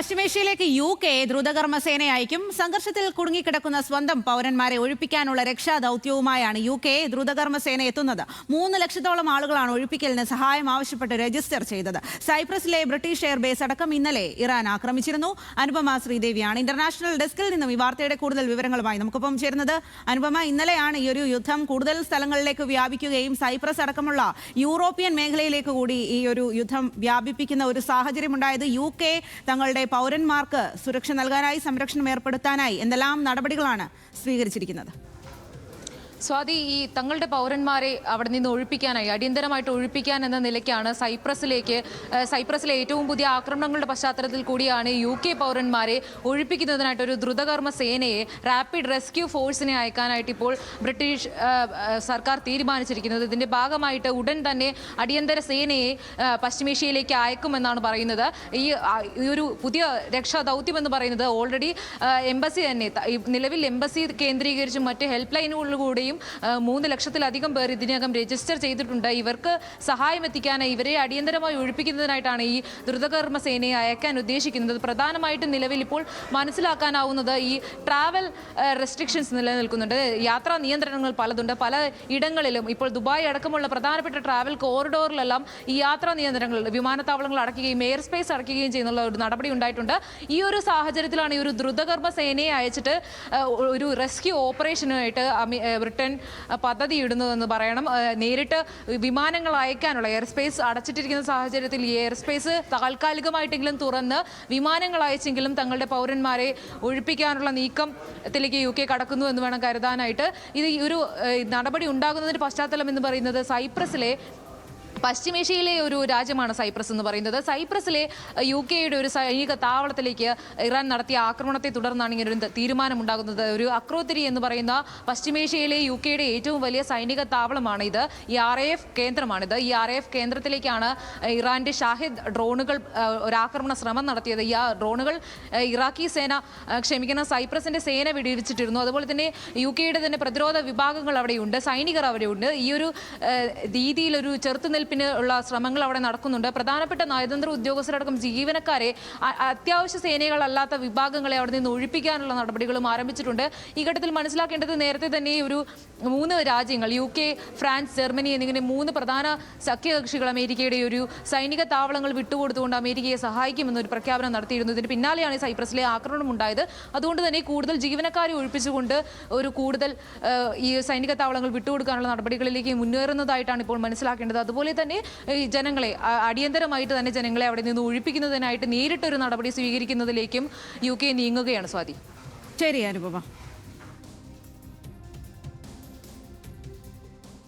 പശ്ചിമേഷ്യയിലേക്ക് UK ദ്രുതകർമ്മ സേന അയക്കും. സംഘർഷത്തിൽ കുടുങ്ങിക്കിടക്കുന്ന സ്വന്തം പൗരന്മാരെ ഒഴിപ്പിക്കാനുള്ള രക്ഷാദൌത്യവുമായാണ് UK ദ്രുതകർമ്മ സേന എത്തുന്നത്. 3 ലക്ഷത്തോളം ആളുകളാണ് ഒഴിപ്പിക്കലിന് സഹായം ആവശ്യപ്പെട്ട് രജിസ്റ്റർ ചെയ്തത്. സൈപ്രസിലെ ബ്രിട്ടീഷ് എയർബേസ് അടക്കം ഇന്നലെ ഇറാൻ ആക്രമിച്ചിരുന്നു. അനുപമ ശ്രീദേവിയാണ് ഇന്റർനാഷണൽ ഡെസ്കിൽ നിന്നും ഈ വാർത്തയുടെ കൂടുതൽ വിവരങ്ങളുമായി നമുക്കൊപ്പം ചേരുന്നത്. അനുപമ, ഇന്നലെയാണ് ഈ ഒരു യുദ്ധം കൂടുതൽ സ്ഥലങ്ങളിലേക്ക് വ്യാപിക്കുകയും സൈപ്രസ് അടക്കമുള്ള യൂറോപ്യൻ മേഖലയിലേക്ക് കൂടി ഈ ഒരു യുദ്ധം വ്യാപിപ്പിക്കുന്ന ഒരു സാഹചര്യമുണ്ടായത്. UK തങ്ങളുടെ പൗരന്മാർക്ക് സുരക്ഷ നൽകാനായി, സംരക്ഷണം ഏർപ്പെടുത്താനായി എന്തെല്ലാം നടപടികളാണ് സ്വീകരിച്ചിരിക്കുന്നത്? സ്വാതി, ഈ തങ്ങളുടെ പൗരന്മാരെ അവിടെ നിന്ന് ഒഴിപ്പിക്കാനായി, അടിയന്തരമായിട്ട് ഒഴിപ്പിക്കാൻ എന്ന നിലയ്ക്കാണ് സൈപ്രസിലെ ഏറ്റവും പുതിയ ആക്രമണങ്ങളുടെ പശ്ചാത്തലത്തിൽ കൂടിയാണ് UK പൗരന്മാരെ ഒഴിപ്പിക്കുന്നതിനായിട്ട് ഒരു ദ്രുതകർമ്മ സേനയെ, റാപ്പിഡ് റെസ്ക്യൂ ഫോഴ്സിനെ അയക്കാനായിട്ട് ഇപ്പോൾ ബ്രിട്ടീഷ് സർക്കാർ തീരുമാനിച്ചിരിക്കുന്നത്. ഇതിന്റെ ഭാഗമായിട്ട് ഉടൻ തന്നെ അടിയന്തര സേനയെ പശ്ചിമേഷ്യയിലേക്ക് അയക്കുമെന്നാണ് പറയുന്നത്. ഈ ഒരു പുതിയ രക്ഷാ ദൗത്യം എന്ന് പറയുന്നത് ഓൾറെഡി എംബസി തന്നെ, നിലവിൽ എംബസി കേന്ദ്രീകരിച്ചും മറ്റ് ഹെൽപ്പ് ലൈനുകളിലൂടെയും 3 ലക്ഷത്തിലധികം പേർ ഇതിനകം രജിസ്റ്റർ ചെയ്തിട്ടുണ്ട്. ഇവർക്ക് സഹായം എത്തിക്കാനായി, ഇവരെ അടിയന്തരമായി ഒഴിപ്പിക്കുന്നതിനായിട്ടാണ് ഈ ദ്രുതകർമ്മ സേനയെ അയക്കാൻ ഉദ്ദേശിക്കുന്നത്. പ്രധാനമായിട്ടും നിലവിൽ ഇപ്പോൾ മനസ്സിലാക്കാനാവുന്നത് ഈ ട്രാവൽ റെസ്ട്രിക്ഷൻസ് നിലനിൽക്കുന്നുണ്ട്. യാത്രാ നിയന്ത്രണങ്ങൾ പലതുണ്ട്. പല ഇടങ്ങളിലും ഇപ്പോൾ ദുബായ് അടക്കമുള്ള പ്രധാനപ്പെട്ട ട്രാവൽ കോറിഡോറിലെല്ലാം ഈ യാത്രാ നിയന്ത്രണങ്ങൾ, വിമാനത്താവളങ്ങൾ അടയ്ക്കുകയും എയർ സ്പേസ് അടയ്ക്കുകയും ചെയ്യുന്നുള്ള ഒരു നടപടി ഉണ്ടായിട്ടുണ്ട്. ഈ ഒരു സാഹചര്യത്തിലാണ് ഈ ഒരു ദ്രുതകർമ്മ സേനയെ അയച്ചിട്ട് ഒരു റെസ്ക്യൂ ഓപ്പറേഷനുമായിട്ട് ബ്രിട്ടൻ പദ്ധതി ഇടുന്നതെന്ന് പറയണം. നേരിട്ട് വിമാനങ്ങൾ അയക്കാനുള്ള, എയർ സ്പേസ് അടച്ചിട്ടിരിക്കുന്ന സാഹചര്യത്തിൽ ഈ എയർ സ്പേസ് താൽക്കാലികമായിട്ടെങ്കിലും തുറന്ന് വിമാനങ്ങൾ അയച്ചെങ്കിലും തങ്ങളുടെ പൗരന്മാരെ ഒഴിപ്പിക്കാനുള്ള നീക്കത്തിലേക്ക് UK കടക്കുന്നു എന്ന് വേണം കരുതാനായിട്ട്. ഇത് ഈ ഒരു നടപടി ഉണ്ടാകുന്നതിന്റെ പശ്ചാത്തലം എന്ന് പറയുന്നത് പശ്ചിമേഷ്യയിലെ ഒരു രാജ്യമാണ് സൈപ്രസ് എന്ന് പറയുന്നത്. സൈപ്രസിലെ UKയുടെ ഒരു സൈനിക താവളത്തിലേക്ക് ഇറാൻ നടത്തിയ ആക്രമണത്തെ തുടർന്നാണ് ഇങ്ങനെ ഒരു തീരുമാനമുണ്ടാകുന്നത്. ഒരു അക്രോത്തിരി എന്ന് പറയുന്ന പശ്ചിമേഷ്യയിലെ UKയുടെ ഏറ്റവും വലിയ സൈനിക താവളമാണ് ഇത്. ഈ RAF കേന്ദ്രമാണിത്. ഈ RAF കേന്ദ്രത്തിലേക്കാണ് ഇറാന്റെ ഷാഹിദ് ഡ്രോണുകൾ ഒരാക്രമണ ശ്രമം നടത്തിയത്. ഈ ഡ്രോണുകൾ സൈപ്രസിന്റെ സേന വെടിവെച്ചിട്ടിരുന്നു. അതുപോലെ തന്നെ UKയുടെ തന്നെ പ്രതിരോധ വിഭാഗങ്ങൾ അവിടെയുണ്ട്, സൈനികർ അവിടെയുണ്ട്. ഈ ഒരു രീതിയിൽ ഒരു ചെറുത്തുനിൽപ്പ് ഉള്ള ശ്രമങ്ങൾ അവിടെ നടക്കുന്നുണ്ട്. പ്രധാനപ്പെട്ട നയതന്ത്ര ഉദ്യോഗസ്ഥരടക്കം ജീവനക്കാരെ, അത്യാവശ്യ സേനകളല്ലാത്ത വിഭാഗങ്ങളെ അവിടെ നിന്ന് ഒഴിപ്പിക്കാനുള്ള നടപടികളും ആരംഭിച്ചിട്ടുണ്ട്. ഈ ഘട്ടത്തിൽ മനസ്സിലാക്കേണ്ടത്, നേരത്തെ തന്നെ ഒരു 3 രാജ്യങ്ങൾ, UK, ഫ്രാൻസ്, ജർമ്മനി എന്നിങ്ങനെ 3 പ്രധാന സഖ്യകക്ഷികൾ അമേരിക്കയുടെ ഒരു സൈനിക താവളങ്ങൾ വിട്ടുകൊടുത്തുകൊണ്ട് അമേരിക്കയെ സഹായിക്കുമെന്നൊരു പ്രഖ്യാപനം നടത്തിയിരുന്നു. ഇതിന് പിന്നാലെയാണ് ഈ സൈപ്രസിലെ ആക്രമണം ഉണ്ടായത്. അതുകൊണ്ട് തന്നെ കൂടുതൽ ജീവനക്കാരെ ഒഴിപ്പിച്ചുകൊണ്ട് ഒരു കൂടുതൽ ഈ സൈനിക താവളങ്ങൾ വിട്ടുകൊടുക്കാനുള്ള നടപടികളിലേക്ക് മുന്നേറുന്നതായിട്ടാണ് ഇപ്പോൾ മനസ്സിലാക്കേണ്ടത്. അതുപോലെ തന്നെ ഈ ജനങ്ങളെ അടിയന്തരമായിട്ട് തന്നെ ജനങ്ങളെ അവിടെ നിന്ന് ഒഴിപ്പിക്കുന്നതിനായിട്ട് നേരിട്ടൊരു നടപടി സ്വീകരിക്കുന്നതിലേക്കും UK നീങ്ങുകയാണ്. സ്വാതി, ശരി അനുപമ.